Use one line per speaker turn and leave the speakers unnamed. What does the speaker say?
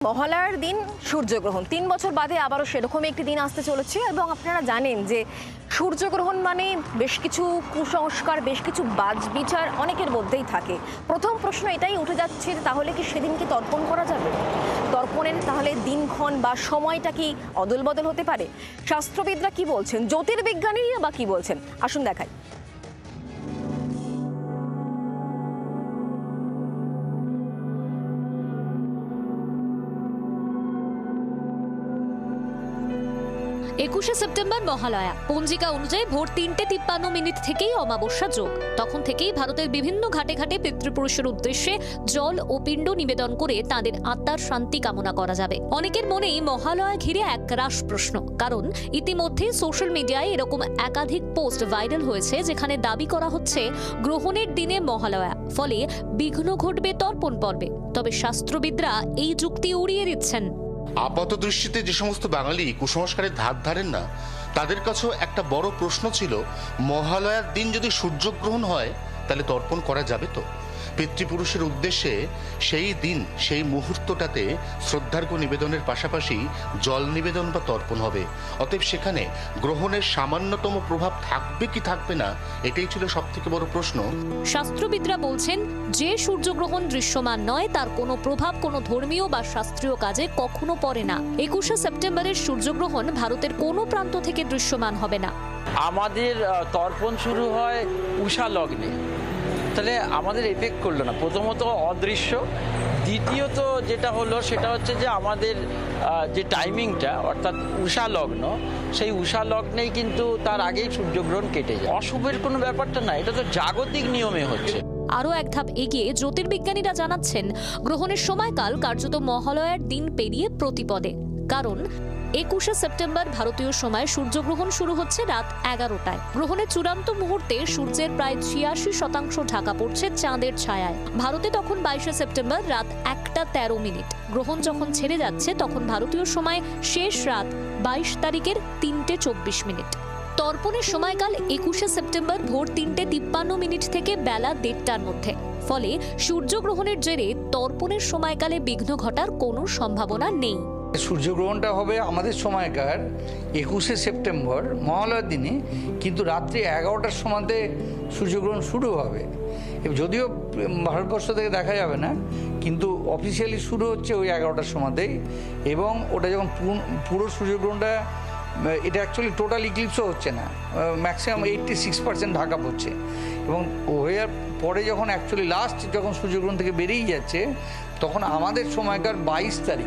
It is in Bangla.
মহালয়ার দিন সূর্যগ্রহণ ৩ বছর বাদে আবারও সেরকম একটি দিন আসতে চলেছে এবং আপনারা জানেন যে সূর্যগ্রহণ মানে বেশ কিছু কুসংস্কার, বেশ কিছু বাছবিচার অনেকের মধ্যেই থাকে। প্রথম প্রশ্ন এটাই উঠে যাচ্ছে যে তাহলে কি সেদিন কি তর্পণ করা যাবে? তর্পণের তাহলে দিনক্ষণ বা সময়টা কি অদল বদল হতে পারে? শাস্ত্রবিদরা কি বলছেন, জ্যোতির্বিজ্ঞানীরা বা কি বলছেন, আসুন দেখাই।
একুশে সেপ্টেম্বর মহালয়া। পঞ্জিকা অনুযায়ী ভোর ৩:৫৩ থেকেই অমাবস্যা যোগ। তখন থেকেই ভারতের বিভিন্ন ঘাটে ঘাটে পিতৃপুরুষের উদ্দেশ্যে জল ও পিণ্ড নিবেদন করে তাদের আত্মার শান্তি কামনা করা যাবে। অনেকের মনেই মহালয়া ঘিরে এক রাশ প্রশ্ন, কারণ ইতিমধ্যে সোশ্যাল মিডিয়ায় এরকম একাধিক পোস্ট ভাইরাল হয়েছে যেখানে দাবি করা হচ্ছে গ্রহণের দিনে মহালয়া, ফলে বিঘ্ন ঘটবে তর্পণ পর্বে। তবে শাস্ত্রবিদরা এই যুক্তি উড়িয়ে দিচ্ছেন।
আপাত দৃষ্টিতে যে সমস্ত বাঙালি কুসংস্কারের ধার ধারেন না, তাদের কাছেও একটা বড় প্রশ্ন ছিল, মহালয়ার দিন যদি সূর্যগ্রহণ হয় তাহলে তর্পণ করা যাবে তো? পিতৃপুরুষের উদ্দেশ্যে সেই দিন, সেই মুহূর্তটাতে শ্রদ্ধার্ঘ্য নিবেদনের পাশাপাশি জল নিবেদন বা তর্পণ হবে। অতএব সেখানে গ্রহণের সামান্যতম প্রভাব থাকবে কি থাকবে না, এটাই ছিল সব থেকে বড় প্রশ্ন।
শাস্ত্রবিদরা বলছেন, যে সূর্যগ্রহণ দৃশ্যমান নয় তার কোনো প্রভাব কোনো ধর্মীয় বা শাস্ত্রীয় কাজে কখনো পড়ে না। ২১শে সেপ্টেম্বরের সূর্যগ্রহণ ভারতের কোনো প্রান্ত থেকে দৃশ্যমান হবে না।
আমাদের তর্পণ শুরু হয় উষা লগ্নে, তাহলে আমাদের এফেক্ট করলো না। প্রথমত অদৃশ্য, দ্বিতীয়ত যেটা হলো সেটা হচ্ছে যে আমাদের যে টাইমিংটা অর্থাৎ উষা লগ্ন, সেই উষা লগ্নেই কিন্তু তার আগেই সূর্যগ্রহণ কেটে যায়। অশুভের কোনো ব্যাপারটা না, এটা তো জাগতিক নিয়মে হচ্ছে।
আরও এক ধাপ এগিয়ে জ্যোতির্বিজ্ঞানীরা জানাচ্ছেন, গ্রহণের সময়কাল কার্যত মহালয়ার দিন পেরিয়ে প্রতিপদে। কারণ ২১শে সেপ্টেম্বর ভারতীয় সময় সূর্যগ্রহণ শুরু হচ্ছে রাত ১১টায়। গ্রহণের চূড়ান্ত মুহূর্তে সূর্যের প্রায় ৮৬% ঢাকা পড়ছে চাঁদের ছায়ায়। ভারতে তখন ২২শে সেপ্টেম্বর রাত ১:১৩। গ্রহণ যখন ছেড়ে যাচ্ছে তখন ভারতীয় সময় শেষ রাত ২২ তারিখের ৩:২৪। তর্পণের সময়কাল ২১শে সেপ্টেম্বর ভোর ৩:৫৩ থেকে বেলা ১:৩০টার মধ্যে। ফলে সূর্যগ্রহণের জেরে তর্পণের সময়কালে বিঘ্ন ঘটার কোনো সম্ভাবনা নেই।
সূর্যগ্রহণটা হবে আমাদের সময়কার ২১শে সেপ্টেম্বর মহালয়ার দিনে, কিন্তু রাত্রি ১১টার সময়তে সূর্যগ্রহণ শুরু হবে। যদিও ভারতবর্ষ থেকে দেখা যাবে না, কিন্তু অফিসিয়ালি শুরু হচ্ছে ওই 11টার সময়তেই। এবং ওটা যখন পুরো সূর্যগ্রহণটা, এটা অ্যাকচুয়ালি টোটাল ইক্লিপসও হচ্ছে না, ম্যাক্সিমাম 86% ঢাকা পড়ছে। এবং হয়ে পরে যখন অ্যাকচুয়ালি লাস্ট যখন সূর্যগ্রহণ থেকে বেরিয়ে যাচ্ছে, তখন আমাদের সময়কার ২২ তারিখ